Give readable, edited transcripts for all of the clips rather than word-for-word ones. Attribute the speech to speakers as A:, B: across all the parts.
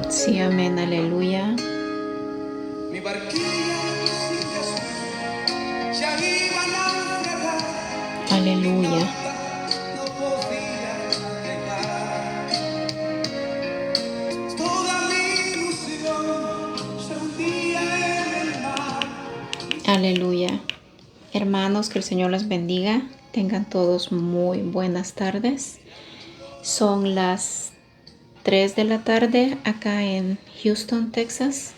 A: Sí, amén, aleluya.
B: Mi barquilla sin Jesús ya iba a navegar, mi
A: Aleluya.
B: nota no podía llegar. Toda mi ilusión se hundía en el mar.
A: Aleluya. Hermanos, que el Señor les bendiga. Tengan todos muy buenas tardes. Son las 3 de la tarde acá en Houston, Texas.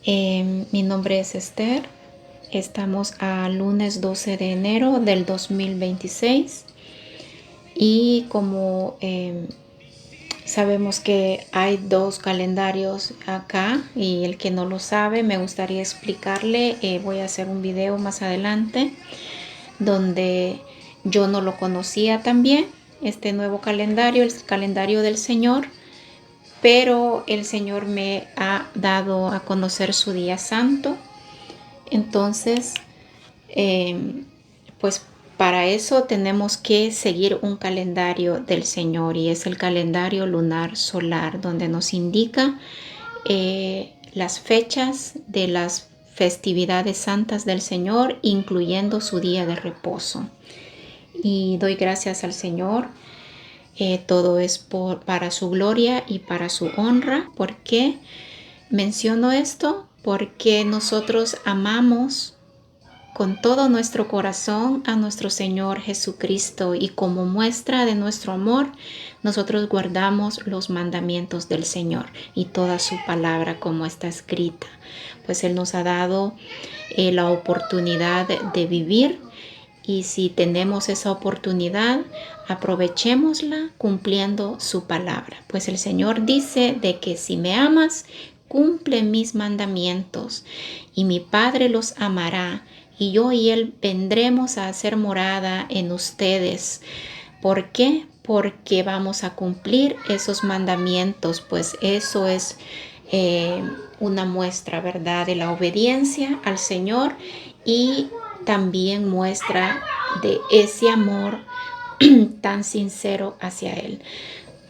A: Mi nombre es Esther. Estamos a lunes 12 de enero del 2026. Y como sabemos que hay dos calendarios acá y el que no lo sabe me gustaría explicarle. Voy a hacer un video más adelante donde yo no lo conocía también, este nuevo calendario, el calendario del Señor, pero el Señor me ha dado a conocer su día santo. Entonces, pues para eso tenemos que seguir un calendario del Señor, y es el calendario lunar solar, donde nos indica las fechas de las festividades santas del Señor, incluyendo su día de reposo. Y doy gracias al Señor. Todo es para su gloria y para su honra. ¿Por qué menciono esto? Porque nosotros amamos con todo nuestro corazón a nuestro Señor Jesucristo, y como muestra de nuestro amor, nosotros guardamos los mandamientos del Señor y toda su palabra como está escrita. Pues Él nos ha dado la oportunidad de vivir, y si tenemos esa oportunidad, aprovechémosla cumpliendo su palabra. Pues el Señor dice de que si me amas, cumple mis mandamientos, y mi Padre los amará, y yo y Él vendremos a hacer morada en ustedes. ¿Por qué? Porque vamos a cumplir esos mandamientos, pues eso es una muestra, ¿verdad?, de la obediencia al Señor, y también muestra de ese amor tan sincero hacia Él,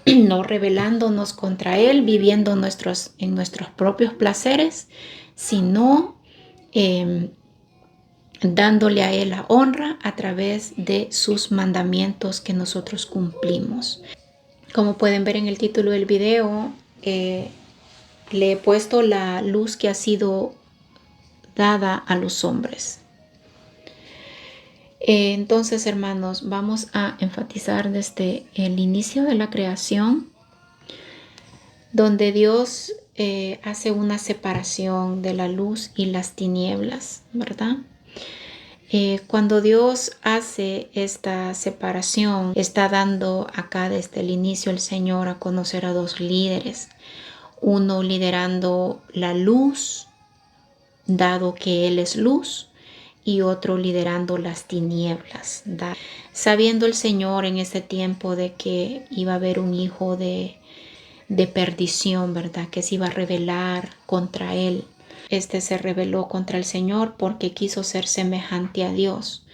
A: no rebelándonos contra Él, viviendo en nuestros propios placeres, sino dándole a Él la honra a través de sus mandamientos que nosotros cumplimos. Como pueden ver en el título del video, le he puesto la luz que ha sido dada a los hombres. Entonces, hermanos, vamos a enfatizar desde el inicio de la creación, donde Dios hace una separación de la luz y las tinieblas, ¿verdad? Cuando Dios hace esta separación, está dando acá desde el inicio el Señor a conocer a dos líderes, uno liderando la luz, dado que Él es luz, y otro liderando las tinieblas, sabiendo el Señor en ese tiempo de que iba a haber un hijo de perdición, ¿verdad?, que se iba a rebelar contra Él. Este se rebeló contra el Señor porque quiso ser semejante a Dios.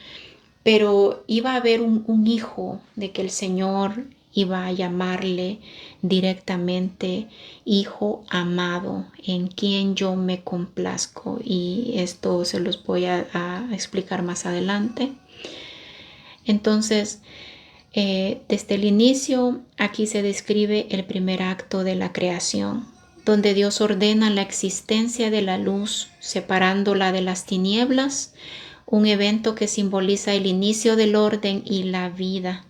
A: Pero iba a haber un hijo de que el Señor iba a llamarle directamente hijo amado, en quien yo me complazco. Y esto se los voy a explicar más adelante. Entonces, desde el inicio, aquí se describe el primer acto de la creación, donde Dios ordena la existencia de la luz, separándola de las tinieblas, un evento que simboliza el inicio del orden y la vida.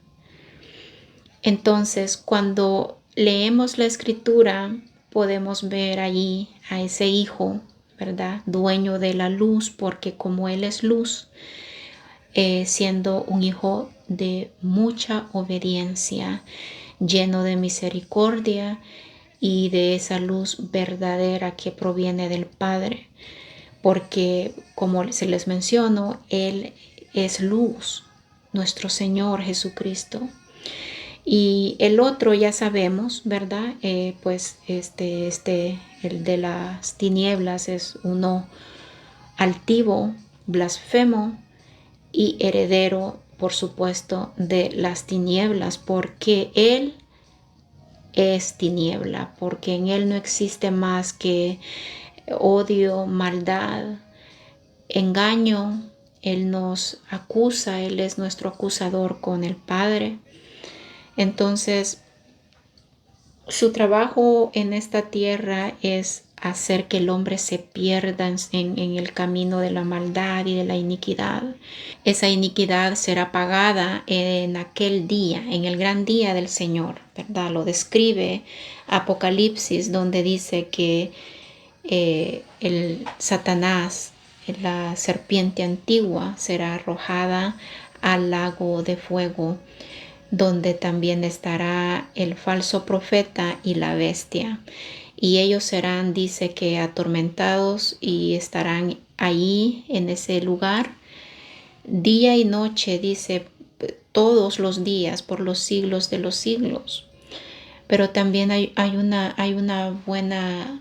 A: Entonces, cuando leemos la escritura, podemos ver allí a ese hijo, ¿verdad?, dueño de la luz, porque como Él es luz, siendo un hijo de mucha obediencia, lleno de misericordia y de esa luz verdadera que proviene del Padre, porque como se les menciono, Él es luz, nuestro Señor Jesucristo. Y el otro ya sabemos, ¿verdad? Pues el de las tinieblas, es uno altivo, blasfemo y heredero, por supuesto, de las tinieblas, porque él es tiniebla, porque en él no existe más que odio, maldad, engaño. Él nos acusa, Él es nuestro acusador con el Padre. Entonces, su trabajo en esta tierra es hacer que el hombre se pierda en el camino de la maldad y de la iniquidad. Esa iniquidad será pagada en aquel día, en el gran día del Señor, ¿verdad? Lo describe Apocalipsis, donde dice que el Satanás, la serpiente antigua, será arrojada al lago de fuego, donde también estará el falso profeta y la bestia. Y ellos serán, dice que atormentados, y estarán ahí en ese lugar día y noche, dice, todos los días por los siglos de los siglos. Pero también hay una buena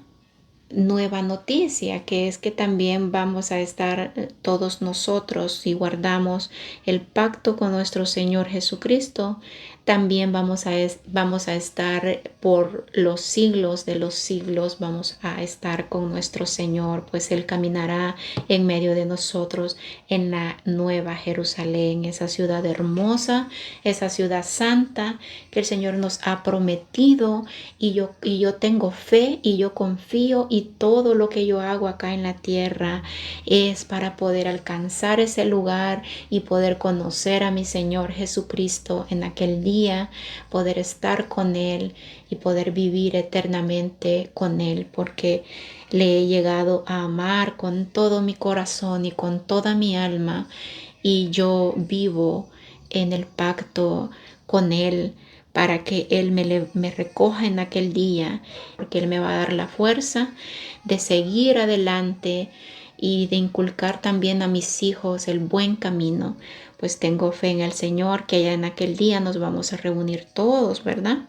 A: nueva noticia, que es que también vamos a estar todos nosotros, si guardamos el pacto con nuestro Señor Jesucristo, también vamos a estar por los siglos de los siglos, vamos a estar con nuestro Señor, pues Él caminará en medio de nosotros en la nueva Jerusalén, esa ciudad hermosa, esa ciudad santa que el Señor nos ha prometido. Y yo tengo fe y yo confío, y todo lo que yo hago acá en la tierra es para poder alcanzar ese lugar y poder conocer a mi Señor Jesucristo en aquel día, poder estar con Él y poder vivir eternamente con Él, porque le he llegado a amar con todo mi corazón y con toda mi alma, y yo vivo en el pacto con Él para que Él me recoja en aquel día, porque Él me va a dar la fuerza de seguir adelante y de inculcar también a mis hijos el buen camino. Pues tengo fe en el Señor que ya en aquel día nos vamos a reunir todos, ¿verdad?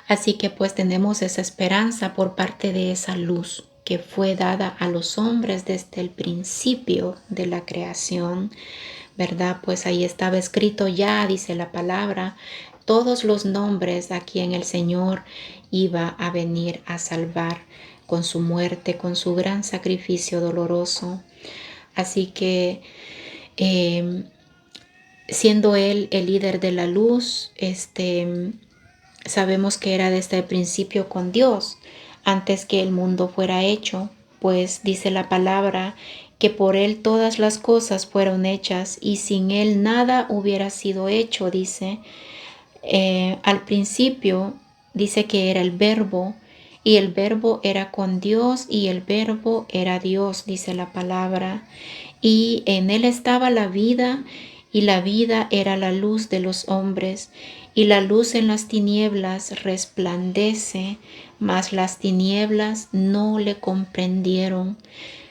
A: Así que pues tenemos esa esperanza por parte de esa luz que fue dada a los hombres desde el principio de la creación, ¿verdad? Pues ahí estaba escrito ya, dice la palabra, todos los nombres a quien el Señor iba a venir a salvar con su muerte, con su gran sacrificio doloroso. Así que siendo Él el líder de la luz, sabemos que era desde el principio con Dios, antes que el mundo fuera hecho, pues dice la palabra que por Él todas las cosas fueron hechas, y sin Él nada hubiera sido hecho, dice. Al principio dice que era el Verbo, y el Verbo era con Dios, y el Verbo era Dios, dice la palabra. Y en Él estaba la vida, y la vida era la luz de los hombres. Y la luz en las tinieblas resplandece, mas las tinieblas no le comprendieron.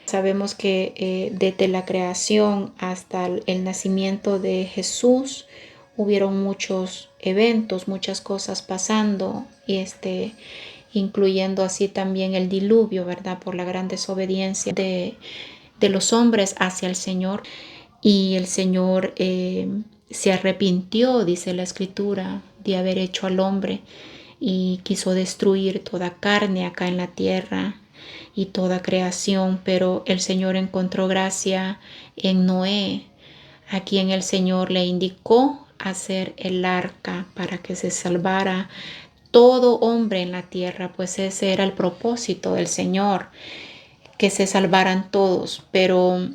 A: Sabemos que desde la creación hasta el nacimiento de Jesús hubieron muchos eventos, muchas cosas pasando, y incluyendo así también el diluvio, ¿verdad? Por la gran desobediencia de los hombres hacia el Señor. Y el Señor se arrepintió, dice la Escritura, de haber hecho al hombre, y quiso destruir toda carne acá en la tierra y toda creación, pero el Señor encontró gracia en Noé, a quien el Señor le indicó hacer el arca para que se salvara todo hombre en la tierra, pues ese era el propósito del Señor, que se salvaran todos. Pero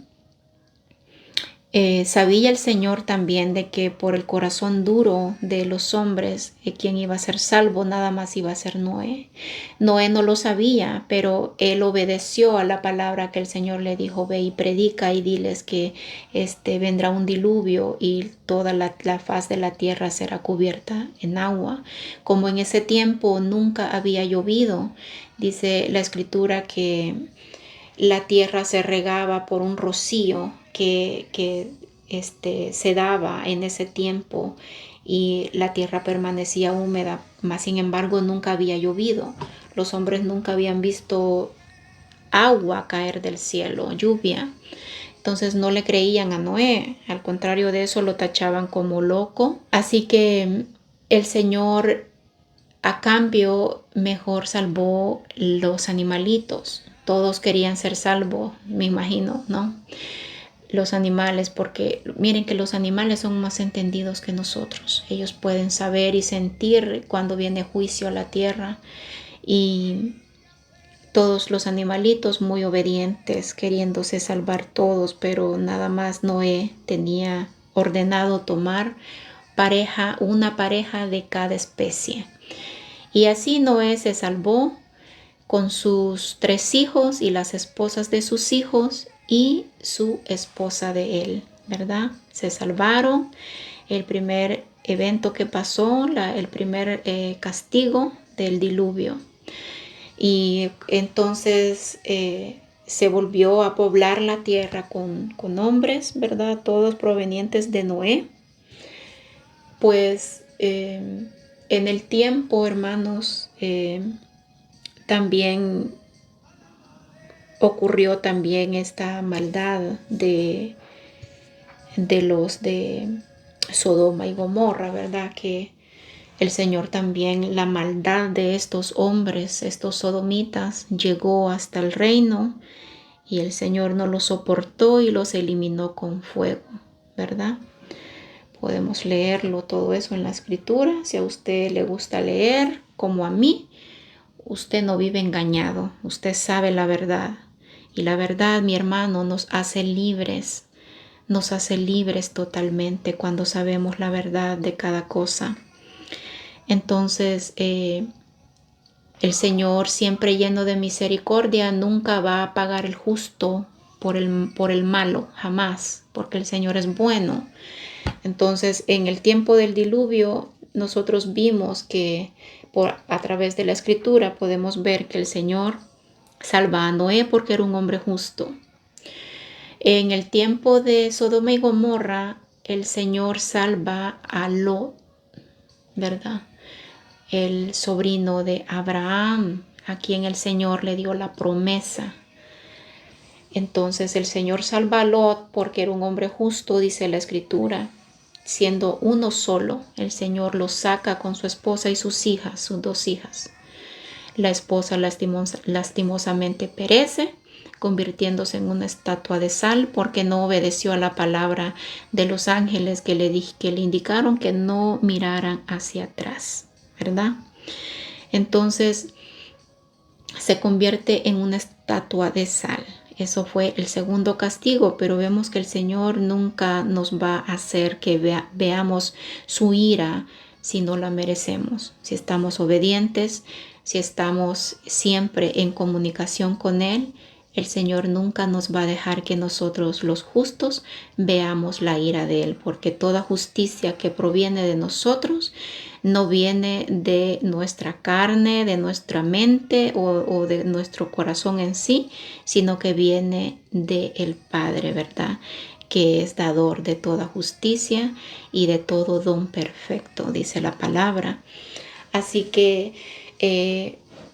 A: sabía el Señor también de que por el corazón duro de los hombres, quien iba a ser salvo nada más iba a ser Noé. Noé no lo sabía, pero él obedeció a la palabra que el Señor le dijo: ve y predica y diles que vendrá un diluvio y toda la faz de la tierra será cubierta en agua. Como en ese tiempo nunca había llovido, dice la Escritura que la tierra se regaba por un rocío que se daba en ese tiempo, y la tierra permanecía húmeda, mas sin embargo nunca había llovido. Los hombres nunca habían visto agua caer del cielo, lluvia. Entonces no le creían a Noé, al contrario de eso lo tachaban como loco. Así que el Señor a cambio mejor salvó los animalitos. Todos querían ser salvos, me imagino, ¿no? Los animales, porque miren que los animales son más entendidos que nosotros. Ellos pueden saber y sentir cuando viene juicio a la tierra, y todos los animalitos muy obedientes, queriéndose salvar todos, pero nada más Noé tenía ordenado tomar una pareja de cada especie. Y así Noé se salvó con sus 3 hijos y las esposas de sus hijos y su esposa de él, ¿verdad? Se salvaron. El primer evento que pasó, el primer castigo del diluvio. Y entonces se volvió a poblar la tierra con hombres, ¿verdad? Todos provenientes de Noé. Pues en el tiempo, hermanos, también ocurrió también esta maldad de los de Sodoma y Gomorra, ¿verdad? Que el Señor también, la maldad de estos hombres, estos sodomitas, llegó hasta el reino, y el Señor no los soportó y los eliminó con fuego, ¿verdad? Podemos leerlo todo eso en la escritura. Si a usted le gusta leer, como a mí, usted no vive engañado, usted sabe la verdad. Y la verdad, mi hermano, nos hace libres totalmente cuando sabemos la verdad de cada cosa. Entonces, el Señor, siempre lleno de misericordia, nunca va a pagar el justo por el malo, jamás, porque el Señor es bueno. Entonces, en el tiempo del diluvio, nosotros vimos que a través de la escritura podemos ver que el Señor salva a Noé porque era un hombre justo. En el tiempo de Sodoma y Gomorra, el Señor salva a Lot, ¿verdad? El sobrino de Abraham, a quien el Señor le dio la promesa. Entonces el Señor salva a Lot porque era un hombre justo, dice la escritura. Siendo uno solo, el Señor lo saca con su esposa y sus hijas, sus 2 hijas. La esposa lastimosamente perece, convirtiéndose en una estatua de sal porque no obedeció a la palabra de los ángeles que le indicaron que no miraran hacia atrás, ¿verdad? Entonces se convierte en una estatua de sal. Eso fue el segundo castigo, pero vemos que el Señor nunca nos va a hacer que veamos su ira si no la merecemos. Si estamos obedientes, si estamos siempre en comunicación con Él, el Señor nunca nos va a dejar que nosotros, los justos, veamos la ira de Él, porque toda justicia que proviene de nosotros no viene de nuestra carne, de nuestra mente o de nuestro corazón en sí, sino que viene del Padre, ¿verdad? Que es dador de toda justicia y de todo don perfecto, dice la palabra. Así que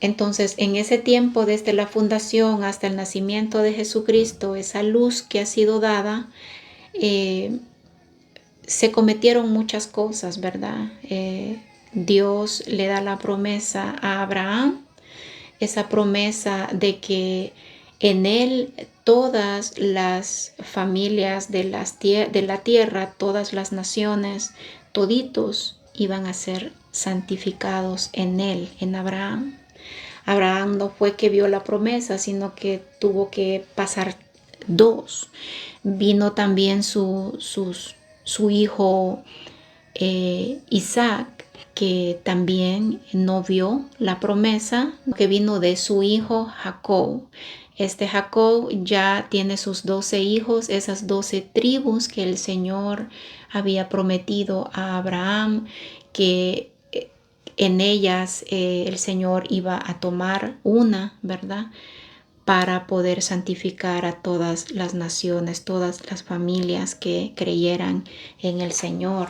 A: entonces en ese tiempo, desde la fundación hasta el nacimiento de Jesucristo, esa luz que ha sido dada, se cometieron muchas cosas, ¿verdad? Dios le da la promesa a Abraham, esa promesa de que en él todas las familias de la tierra, todas las naciones, toditos iban a ser santificados en él, en Abraham. Abraham no fue que vio la promesa, sino que tuvo que pasar 2. Vino también su hijo Isaac, que también no vio la promesa, que vino de su hijo Jacob. Este Jacob ya tiene sus 12 hijos, esas 12 tribus que el Señor había prometido a Abraham, que en ellas el Señor iba a tomar una, ¿verdad? Para poder santificar a todas las naciones, todas las familias que creyeran en el Señor.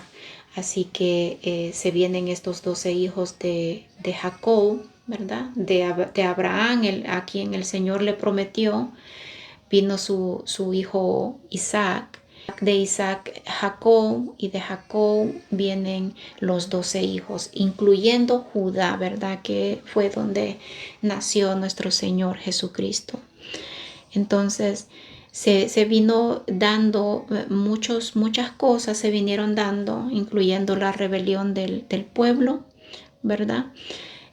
A: Así que se vienen estos 12 hijos de Jacob, ¿verdad? De Abraham, a quien el Señor le prometió. Vino su hijo Isaac. De Isaac, Jacob, y de Jacob vienen los 12 hijos, incluyendo Judá, ¿verdad? Que fue donde nació nuestro Señor Jesucristo. Entonces, se vino dando muchas cosas, se vinieron dando, incluyendo la rebelión del pueblo, ¿verdad?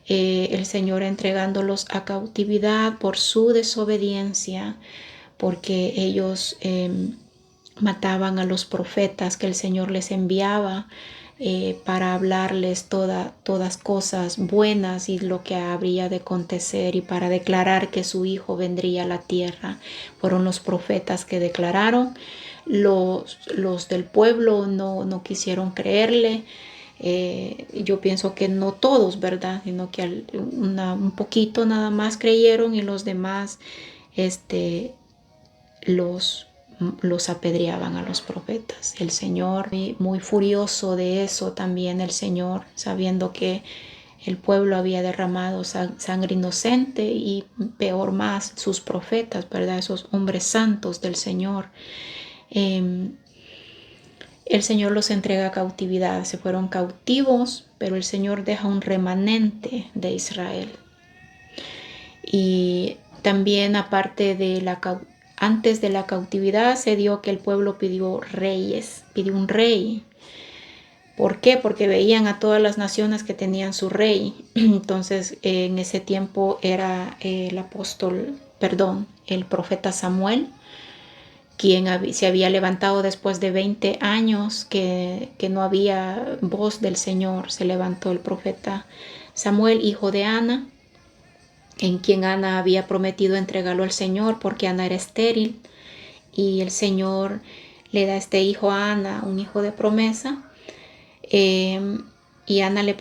A: El Señor entregándolos a cautividad por su desobediencia, porque ellos mataban a los profetas que el Señor les enviaba para hablarles todas cosas buenas y lo que habría de acontecer, y para declarar que su Hijo vendría a la tierra. Fueron los profetas que declararon. Los del pueblo no quisieron creerle. Yo pienso que no todos, ¿verdad? Sino que un poquito nada más creyeron, y los demás los apedreaban a los profetas. El Señor, muy furioso de eso también, el Señor, sabiendo que el pueblo había derramado sangre inocente, y peor más sus profetas, ¿verdad? Esos hombres santos del Señor. El Señor los entrega a cautividad. Se fueron cautivos, pero el Señor deja un remanente de Israel. Y también, aparte de antes de la cautividad, se dio que el pueblo pidió reyes, pidió un rey. ¿Por qué? Porque veían a todas las naciones que tenían su rey. Entonces, en ese tiempo era el profeta Samuel, quien se había levantado después de 20 años que no había voz del Señor. Se levantó el profeta Samuel, hijo de Ana, en quien Ana había prometido entregarlo al Señor, porque Ana era estéril, y el Señor le da este hijo a Ana, un hijo de promesa, y Ana le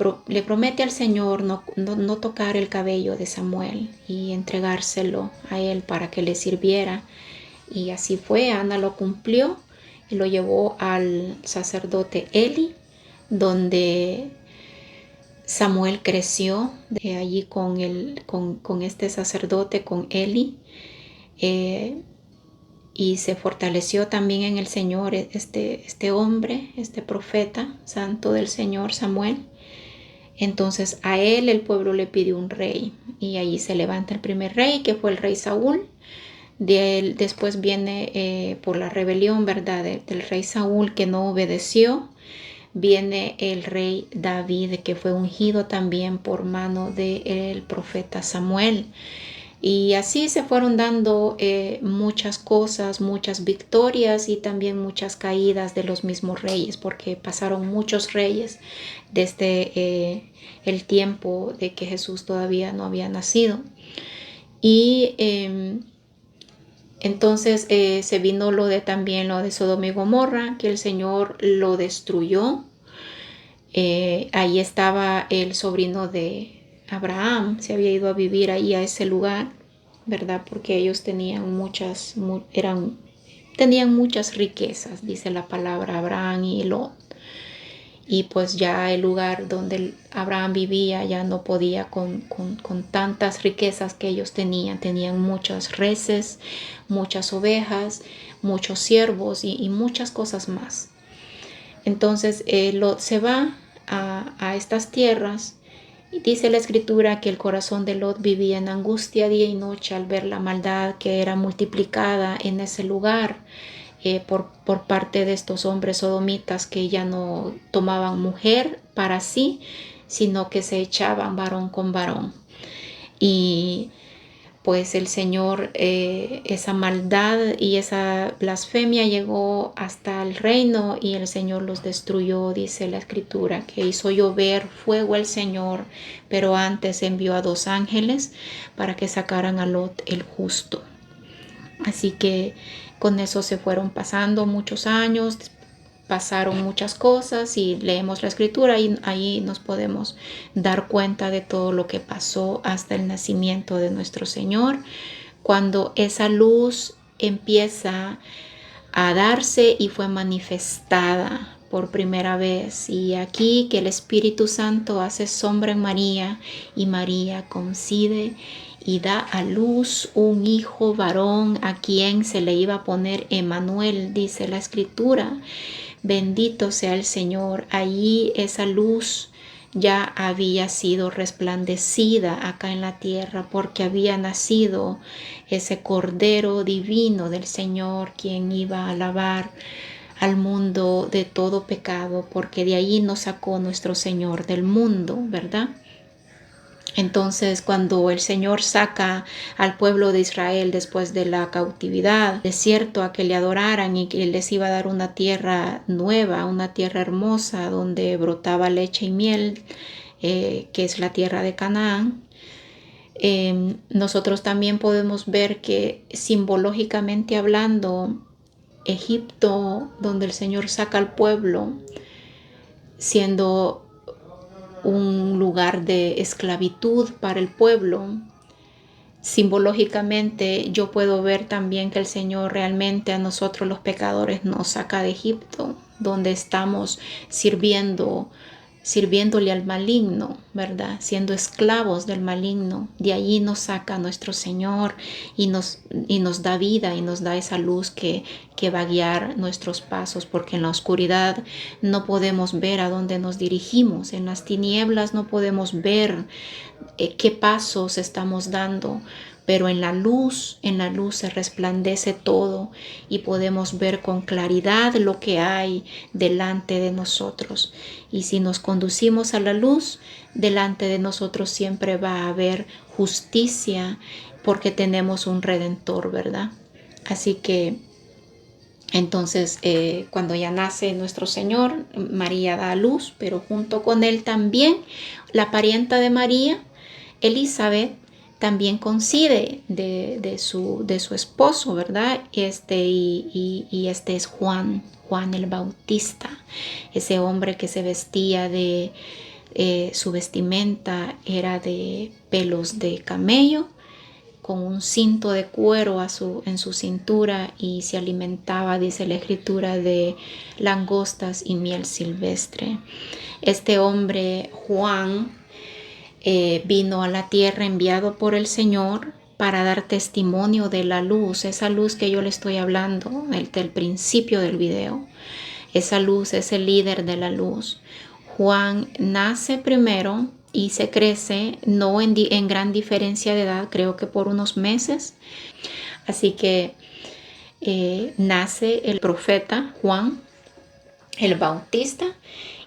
A: promete al Señor no tocar el cabello de Samuel y entregárselo a él para que le sirviera. Y así fue. Ana lo cumplió y lo llevó al sacerdote Eli, donde Samuel creció allí con este sacerdote, con Eli, y se fortaleció también en el Señor este hombre, este profeta santo del Señor, Samuel. Entonces a él el pueblo le pidió un rey, y allí se levanta el primer rey, que fue el rey Saúl. De él después viene, por la rebelión, ¿verdad?, del rey Saúl, que no obedeció, viene el rey David, que fue ungido también por mano del profeta Samuel. Y así se fueron dando muchas cosas, muchas victorias, y también muchas caídas de los mismos reyes, porque pasaron muchos reyes desde el tiempo de que Jesús todavía no había nacido. Y entonces se vino también lo de Sodoma y Gomorra, que el Señor lo destruyó. Ahí estaba el sobrino de Abraham, se había ido a vivir ahí a ese lugar, ¿verdad? Porque ellos tenían tenían muchas riquezas, dice la palabra, Abraham y Lot. Y pues ya el lugar donde Abraham vivía ya no podía con tantas riquezas que ellos tenían. Tenían muchas reses, muchas ovejas, muchos siervos y muchas cosas más. Entonces Lot se va a estas tierras, y dice la escritura que el corazón de Lot vivía en angustia día y noche al ver la maldad que era multiplicada en ese lugar por parte de estos hombres sodomitas, que ya no tomaban mujer para sí, sino que se echaban varón con varón. Y pues el Señor, esa maldad y esa blasfemia llegó hasta el reino, y el Señor los destruyó. Dice la escritura que hizo llover fuego el Señor, pero antes envió a 2 ángeles para que sacaran a Lot el justo. Así que con eso se fueron pasando muchos años, pasaron muchas cosas, y leemos la escritura y ahí nos podemos dar cuenta de todo lo que pasó hasta el nacimiento de nuestro Señor, cuando esa luz empieza a darse y fue manifestada por primera vez. Y aquí que el Espíritu Santo hace sombra en María y María concibe y da a luz un hijo varón a quien se le iba a poner Emmanuel, dice la Escritura. Bendito sea el Señor. Allí esa luz ya había sido resplandecida acá en la tierra porque había nacido ese Cordero Divino del Señor, quien iba a lavar al mundo de todo pecado, porque de ahí nos sacó nuestro Señor del mundo, ¿verdad? Entonces, cuando el Señor saca al pueblo de Israel después de la cautividad, desierto, a que le adoraran y que les iba a dar una tierra nueva, una tierra hermosa donde brotaba leche y miel, que es la tierra de Canaán, nosotros también podemos ver que simbológicamente hablando, Egipto, donde el Señor saca al pueblo, siendo un lugar de esclavitud para el pueblo, simbológicamente yo puedo ver también que el Señor realmente a nosotros los pecadores nos saca de Egipto, donde estamos sirviéndole al maligno, ¿verdad? Siendo esclavos del maligno. De allí nos saca nuestro Señor y nos da vida y nos da esa luz que va a guiar nuestros pasos, porque en la oscuridad no podemos ver a dónde nos dirigimos, en las tinieblas no podemos ver qué pasos estamos dando, pero en la luz se resplandece todo y podemos ver con claridad lo que hay delante de nosotros. Y si nos conducimos a la luz, delante de nosotros siempre va a haber justicia porque tenemos un Redentor, ¿verdad? Así que entonces, cuando ya nace nuestro Señor, María da a luz, pero junto con él también la parienta de María, Elizabeth, también concibe de su esposo, ¿verdad? Y este es Juan el Bautista, ese hombre que se vestía su vestimenta era de pelos de camello, con un cinto de cuero en su cintura, y se alimentaba, dice la Escritura, de langostas y miel silvestre. Este hombre, Juan, vino a la tierra enviado por el Señor para dar testimonio de la luz, esa luz que yo le estoy hablando del principio del video. Esa luz es el líder de la luz. Juan nace primero y se crece, no en gran diferencia de edad, creo que por unos meses. Así que nace el profeta Juan el Bautista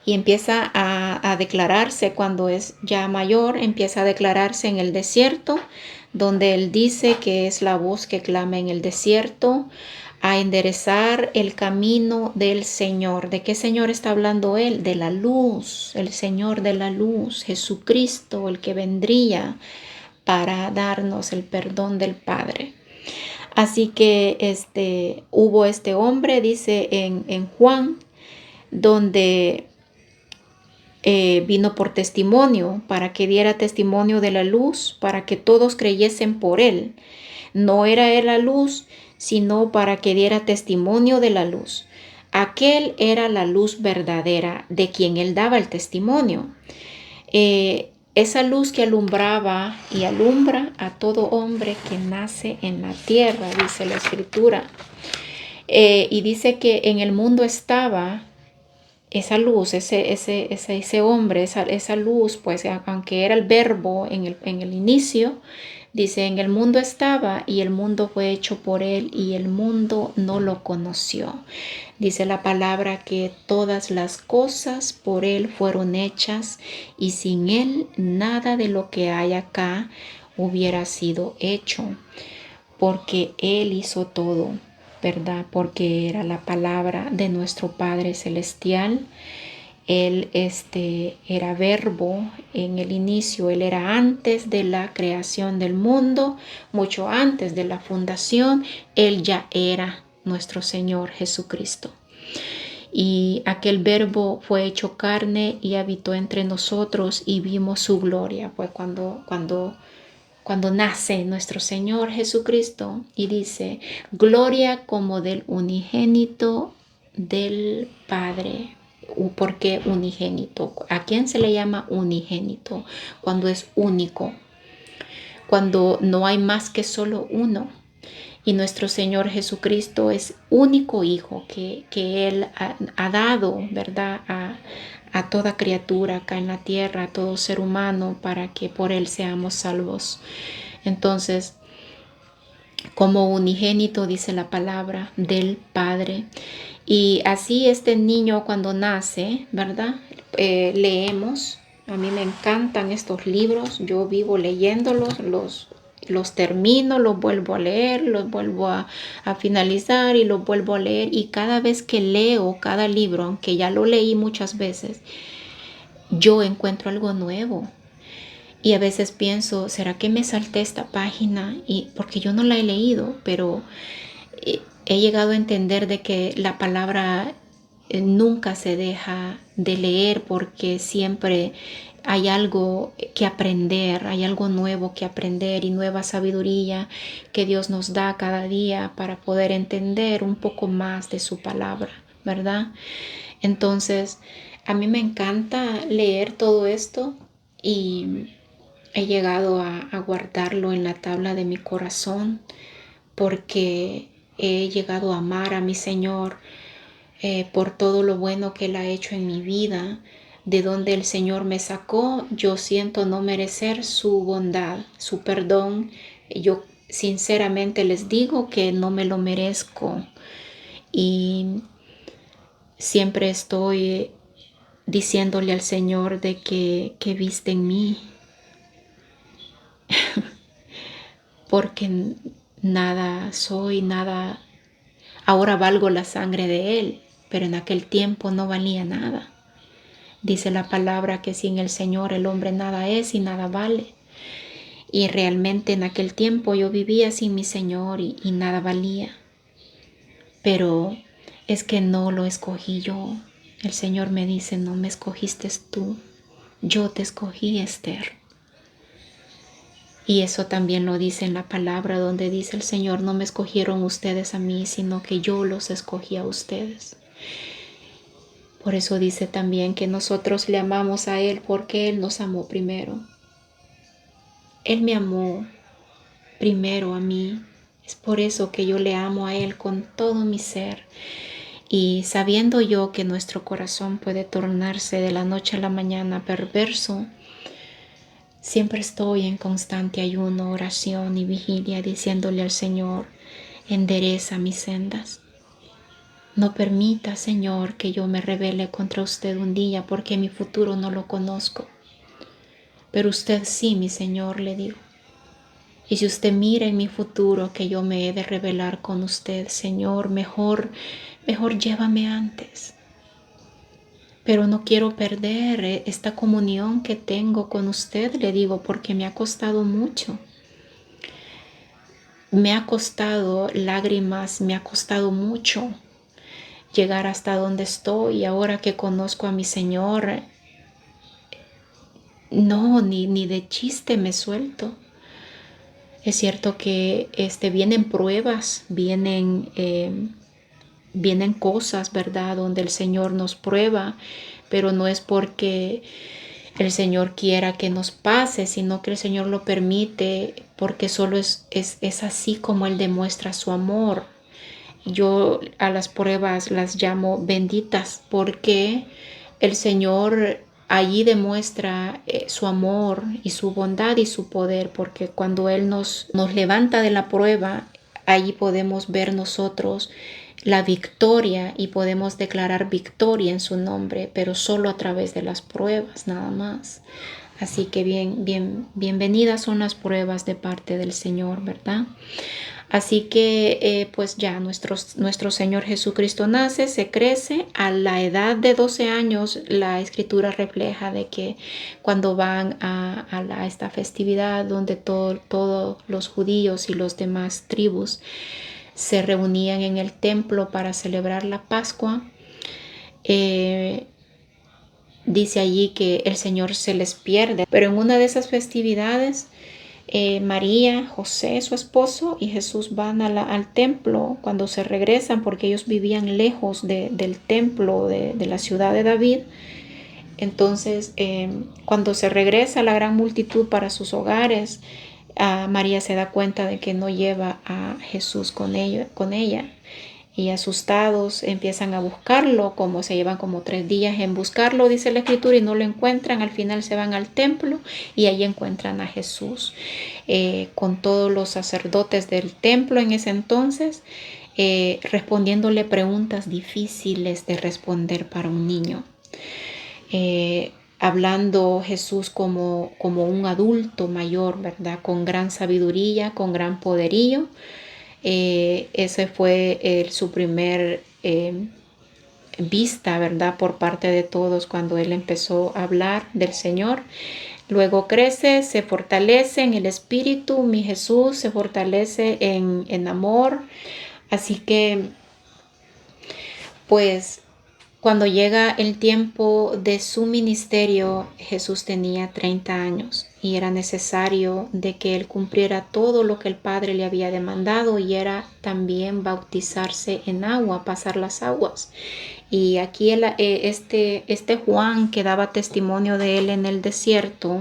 A: y empieza a declararse cuando es ya mayor, empieza a declararse en el desierto, donde él dice que es la voz que clama en el desierto, a enderezar el camino del Señor. ¿De qué Señor está hablando él? De la luz, el Señor de la luz, Jesucristo, el que vendría para darnos el perdón del Padre. Así que hubo este hombre, dice en Juan, donde vino por testimonio, para que diera testimonio de la luz, para que todos creyesen por él. No era él la luz, sino para que diera testimonio de la luz. Aquel era la luz verdadera de quien él daba el testimonio. Esa luz que alumbraba y alumbra a todo hombre que nace en la tierra, dice la Escritura. Y dice que en el mundo estaba esa luz, ese hombre, esa luz, pues aunque era el verbo en el inicio, dice, en el mundo estaba y el mundo fue hecho por él y el mundo no lo conoció. Dice la palabra que todas las cosas por él fueron hechas y sin él nada de lo que hay acá hubiera sido hecho, porque él hizo todo, ¿verdad? Porque era la palabra de nuestro Padre Celestial. Él era verbo en el inicio, él era antes de la creación del mundo, mucho antes de la fundación, él ya era nuestro Señor Jesucristo. Y aquel verbo fue hecho carne y habitó entre nosotros y vimos su gloria. Pues cuando nace nuestro Señor Jesucristo y dice, gloria como del unigénito del Padre. ¿Por qué unigénito? ¿A quién se le llama unigénito? Cuando es único, cuando no hay más que solo uno. Y nuestro Señor Jesucristo es único Hijo que Él ha dado, ¿verdad? A toda criatura acá en la tierra, a todo ser humano, para que por Él seamos salvos. Entonces, como unigénito, dice la palabra, del Padre. Y así este niño cuando nace, ¿verdad? Leemos. A mí me encantan estos libros. Yo vivo leyéndolos, los termino, los vuelvo a leer, los vuelvo a finalizar y los vuelvo a leer. Y cada vez que leo cada libro, aunque ya lo leí muchas veces, yo encuentro algo nuevo. Y a veces pienso, ¿será que me salté esta página? Y porque yo no la he leído, pero he llegado a entender de que la palabra nunca se deja de leer porque siempre hay algo que aprender, hay algo nuevo que aprender y nueva sabiduría que Dios nos da cada día para poder entender un poco más de su palabra, ¿verdad? Entonces, a mí me encanta leer todo esto y he llegado a guardarlo en la tabla de mi corazón porque he llegado a amar a mi Señor por todo lo bueno que Él ha hecho en mi vida. De donde el Señor me sacó, yo siento no merecer su bondad, su perdón. Yo sinceramente les digo que no me lo merezco y siempre estoy diciéndole al Señor de que viste en mí, porque nada soy, nada, ahora valgo la sangre de Él, pero en aquel tiempo no valía nada. Dice la palabra que sin el Señor el hombre nada es y nada vale. Y realmente en aquel tiempo yo vivía sin mi Señor y nada valía. Pero es que no lo escogí yo. El Señor me dice, no me escogiste tú, yo te escogí, Esther. Y eso también lo dice en la palabra donde dice el Señor, no me escogieron ustedes a mí, sino que yo los escogí a ustedes. Por eso dice también que nosotros le amamos a Él porque Él nos amó primero. Él me amó primero a mí. Es por eso que yo le amo a Él con todo mi ser. Y sabiendo yo que nuestro corazón puede tornarse de la noche a la mañana perverso, siempre estoy en constante ayuno, oración y vigilia diciéndole al Señor, endereza mis sendas. No permita, Señor, que yo me rebele contra usted un día porque mi futuro no lo conozco. Pero usted sí, mi Señor, le digo. Y si usted mira en mi futuro que yo me he de rebelar con usted, Señor, mejor llévame antes. Pero no quiero perder esta comunión que tengo con usted, le digo, porque me ha costado mucho. Me ha costado lágrimas, me ha costado mucho llegar hasta donde estoy. Y ahora que conozco a mi Señor, no, ni de chiste me suelto. Es cierto que vienen pruebas, vienen cosas, ¿verdad? Donde el Señor nos prueba, pero no es porque el Señor quiera que nos pase, sino que el Señor lo permite porque solo es así como Él demuestra su amor. Yo a las pruebas las llamo benditas porque el Señor allí demuestra su amor y su bondad y su poder, porque cuando Él nos levanta de la prueba, allí podemos ver nosotros la victoria y podemos declarar victoria en su nombre, pero solo a través de las pruebas, nada más. Así que bienvenidas son las pruebas de parte del Señor, ¿verdad? Así que pues ya nuestro Señor Jesucristo nace, se crece. A la edad de 12 años la escritura refleja de que cuando van a esta festividad donde todos los judíos y los demás tribus se reunían en el templo para celebrar la Pascua, dice allí que el Señor se les pierde. Pero en una de esas festividades María, José, su esposo, y Jesús van al templo cuando se regresan, porque ellos vivían lejos del templo de la ciudad de David. Entonces, cuando se regresa la gran multitud para sus hogares, María se da cuenta de que no lleva a Jesús con ella. Y asustados empiezan a buscarlo, como se llevan como 3 días en buscarlo, dice la escritura, y no lo encuentran. Al final se van al templo y ahí encuentran a Jesús con todos los sacerdotes del templo en ese entonces, respondiéndole preguntas difíciles de responder para un niño. Hablando Jesús como un adulto mayor, ¿verdad? Con gran sabiduría, con gran poderío. Ese fue su primer vista, ¿verdad? Por parte de todos cuando él empezó a hablar del Señor. Luego crece, se fortalece en el Espíritu, mi Jesús se fortalece en amor. Así que, pues, cuando llega el tiempo de su ministerio, Jesús tenía 30 años y era necesario de que él cumpliera todo lo que el Padre le había demandado, y era también bautizarse en agua, pasar las aguas. Y aquí este Juan, que daba testimonio de él en el desierto,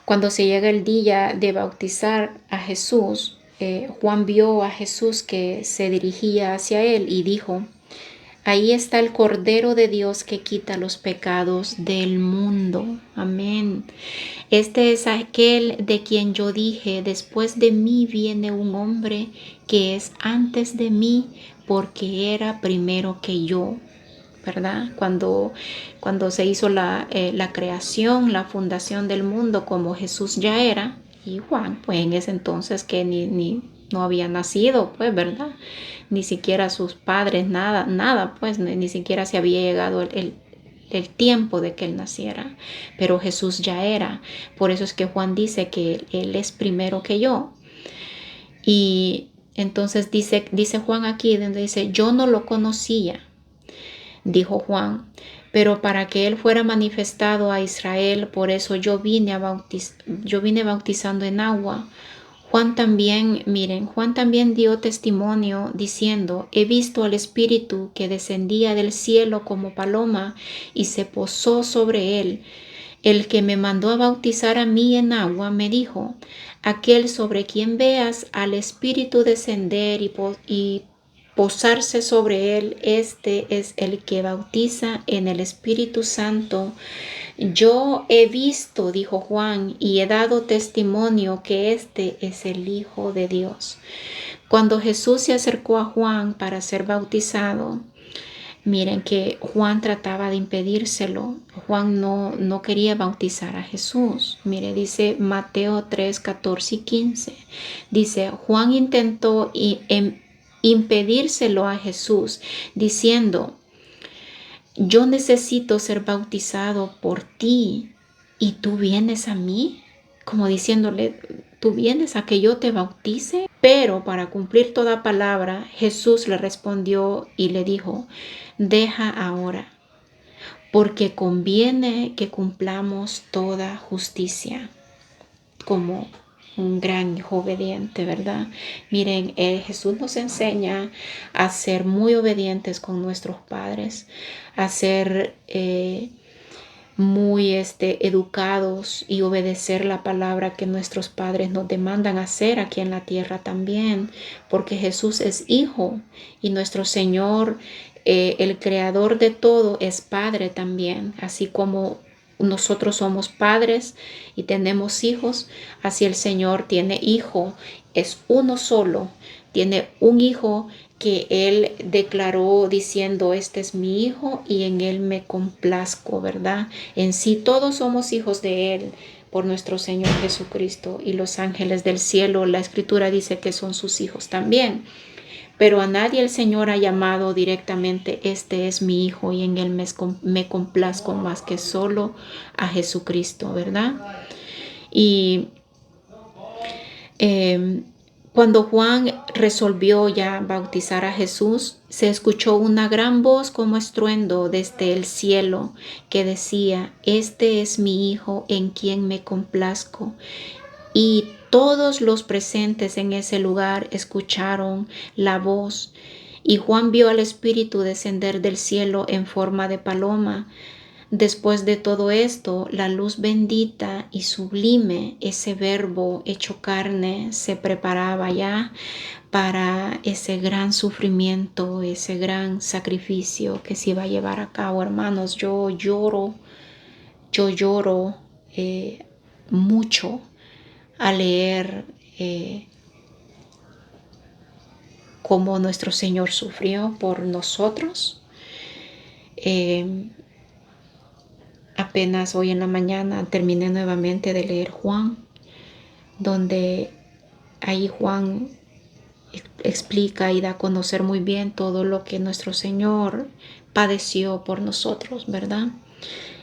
A: cuando se llega el día de bautizar a Jesús, Juan vio a Jesús que se dirigía hacia él y dijo: ahí está el Cordero de Dios que quita los pecados del mundo. Amén. Este es aquel de quien yo dije: después de mí viene un hombre que es antes de mí, porque era primero que yo. ¿Verdad? Cuando se hizo la creación, la fundación del mundo, como Jesús ya era, y Juan, pues en ese entonces que no había nacido, pues, ¿verdad? Ni siquiera sus padres, nada, pues, ni siquiera se había llegado el tiempo de que él naciera, pero Jesús ya era. Por eso es que Juan dice que él es primero que yo. Y entonces dice Juan aquí, donde dice: yo no lo conocía, dijo Juan, pero para que él fuera manifestado a Israel, por eso yo vine bautizando en agua. Juan también dio testimonio diciendo: he visto al Espíritu que descendía del cielo como paloma y se posó sobre él. El que me mandó a bautizar a mí en agua me dijo: aquel sobre quien veas al Espíritu descender y posarse sobre él, este es el que bautiza en el Espíritu Santo. Yo he visto, dijo Juan, y he dado testimonio que este es el Hijo de Dios. Cuando Jesús se acercó a Juan para ser bautizado, miren que Juan trataba de impedírselo. Juan no quería bautizar a Jesús. Mire, dice Mateo 3, 14 y 15. Dice: Juan intentó impedírselo a Jesús, diciendo: yo necesito ser bautizado por ti y tú vienes a mí, como diciéndole: tú vienes a que yo te bautice. Pero para cumplir toda palabra, Jesús le respondió y le dijo: deja ahora, porque conviene que cumplamos toda justicia. Como un gran hijo obediente, ¿verdad? Miren, Jesús nos enseña a ser muy obedientes con nuestros padres, a ser muy educados y obedecer la palabra que nuestros padres nos demandan hacer aquí en la tierra también, porque Jesús es hijo y nuestro Señor, el creador de todo, es padre también. Así como nosotros somos padres y tenemos hijos, así el Señor tiene hijo, es uno solo, tiene un hijo que él declaró diciendo: este es mi hijo y en él me complazco, ¿verdad? En sí todos somos hijos de él por nuestro Señor Jesucristo, y los ángeles del cielo, la escritura dice que son sus hijos también. Pero a nadie el Señor ha llamado directamente: este es mi hijo y en él me complazco, más que solo a Jesucristo, ¿verdad? Y Cuando Juan resolvió ya bautizar a Jesús, se escuchó una gran voz como estruendo desde el cielo que decía: Este es mi Hijo en quien me complazco. Y todos los presentes en ese lugar escucharon la voz. Y Juan vio al Espíritu descender del cielo en forma de paloma. Después de todo esto, la luz bendita y sublime, ese verbo hecho carne, se preparaba ya para ese gran sufrimiento, ese gran sacrificio que se iba a llevar a cabo. Hermanos, yo lloro mucho al leer cómo nuestro Señor sufrió por nosotros. Apenas hoy en la mañana terminé nuevamente de leer Juan, donde ahí Juan explica y da a conocer muy bien todo lo que nuestro Señor padeció por nosotros, ¿verdad?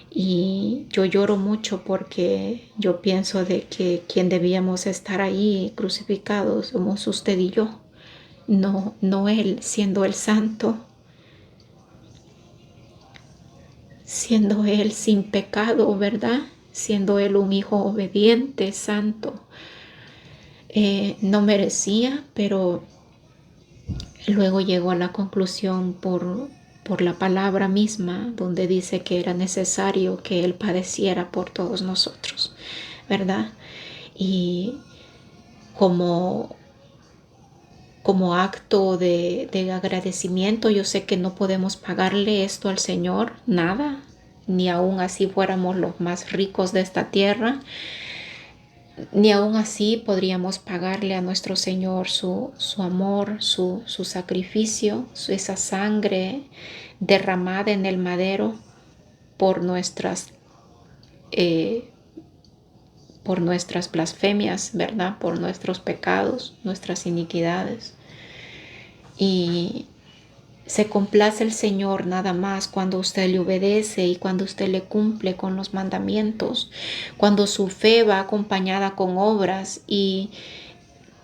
A: Y yo lloro mucho porque yo pienso de que quien debíamos estar ahí crucificados somos usted y yo, no Él, siendo el santo, siendo Él sin pecado, ¿verdad? Siendo Él un hijo obediente, santo. No merecía, pero luego llegó a la conclusión por la palabra misma, donde dice que era necesario que Él padeciera por todos nosotros, ¿verdad? Y como acto de agradecimiento, yo sé que no podemos pagarle esto al Señor, nada, ni aún así fuéramos los más ricos de esta tierra, ni aún así podríamos pagarle a nuestro Señor su amor, su sacrificio, esa sangre derramada en el madero por nuestras blasfemias, ¿verdad? Por nuestros pecados, nuestras iniquidades. Y se complace el Señor nada más cuando usted le obedece y cuando usted le cumple con los mandamientos, cuando su fe va acompañada con obras y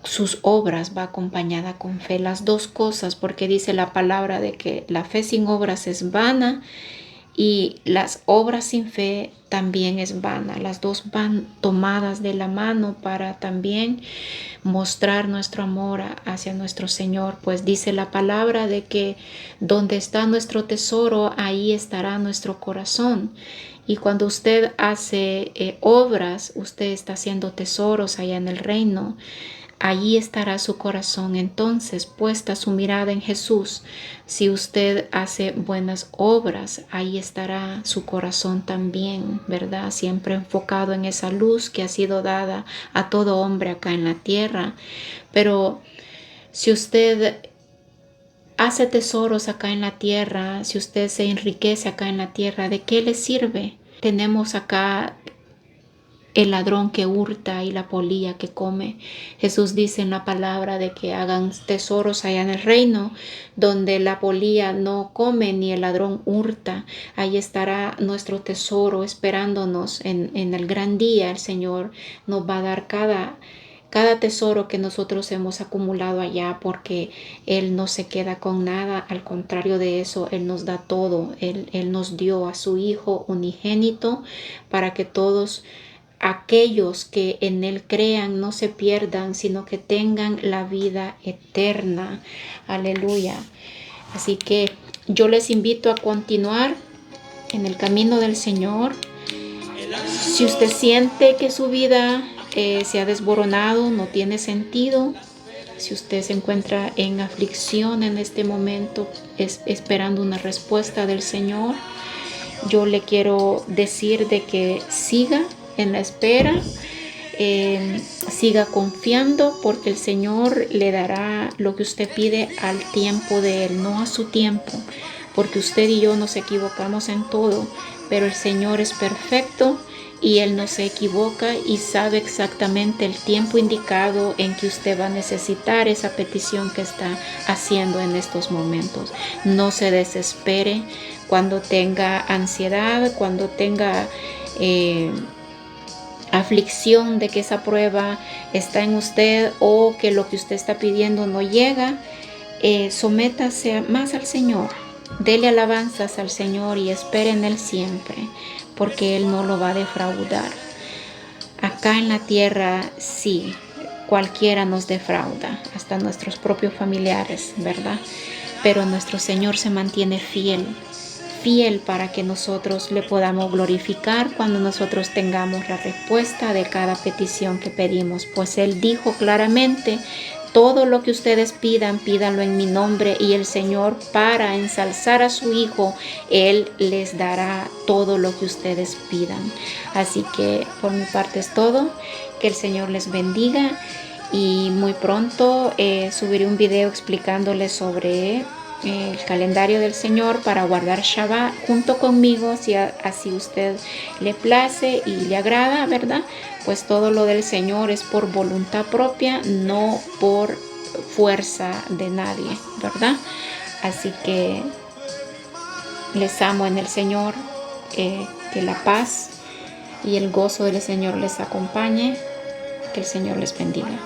A: sus obras va acompañada con fe, las dos cosas, porque dice la palabra de que la fe sin obras es vana y las obras sin fe también es vana. Las dos van tomadas de la mano para también mostrar nuestro amor hacia nuestro Señor, pues dice la palabra de que donde está nuestro tesoro, ahí estará nuestro corazón. Y cuando usted hace obras, usted está haciendo tesoros allá en el reino. Allí estará su corazón. Entonces, puesta su mirada en Jesús, si usted hace buenas obras, ahí estará su corazón también, ¿verdad? Siempre enfocado en esa luz que ha sido dada a todo hombre acá en la tierra. Pero si usted hace tesoros acá en la tierra, si usted se enriquece acá en la tierra, ¿de qué le sirve? Tenemos acá el ladrón que hurta y la polilla que come. Jesús dice en la palabra de que hagan tesoros allá en el reino, donde la polilla no come ni el ladrón hurta. Ahí estará nuestro tesoro esperándonos en el gran día. El Señor nos va a dar cada tesoro que nosotros hemos acumulado allá, porque Él no se queda con nada. Al contrario de eso, Él nos da todo. Él nos dio a su Hijo unigénito para que todos aquellos que en Él crean no se pierdan, sino que tengan la vida eterna. Aleluya. Así que yo les invito a continuar en el camino del Señor. Si usted siente que su vida se ha desboronado, no tiene sentido, si usted se encuentra en aflicción en este momento, esperando una respuesta del Señor, yo le quiero decir de que siga en la espera, siga confiando, porque el Señor le dará lo que usted pide al tiempo de Él, no a su tiempo, porque usted y yo nos equivocamos en todo, pero el Señor es perfecto y Él no se equivoca y sabe exactamente el tiempo indicado en que usted va a necesitar esa petición que está haciendo en estos momentos. No se desespere cuando tenga ansiedad, cuando tenga aflicción de que esa prueba está en usted o que lo que usted está pidiendo no llega, sométase más al Señor. Dele alabanzas al Señor y espere en Él siempre, porque Él no lo va a defraudar. Acá en la tierra sí, cualquiera nos defrauda, hasta nuestros propios familiares, ¿verdad? Pero nuestro Señor se mantiene fiel, fiel para que nosotros le podamos glorificar cuando nosotros tengamos la respuesta de cada petición que pedimos. Pues Él dijo claramente: todo lo que ustedes pidan, pídanlo en mi nombre, y el Señor, para ensalzar a su Hijo, Él les dará todo lo que ustedes pidan. Así que por mi parte es todo. Que el Señor les bendiga, y muy pronto subiré un video explicándoles sobre el calendario del Señor para guardar Shabbat junto conmigo, si así usted le place y le agrada, ¿verdad? Pues todo lo del Señor es por voluntad propia, no por fuerza de nadie, ¿verdad? Así que les amo en el Señor, que la paz y el gozo del Señor les acompañe, que el Señor les bendiga.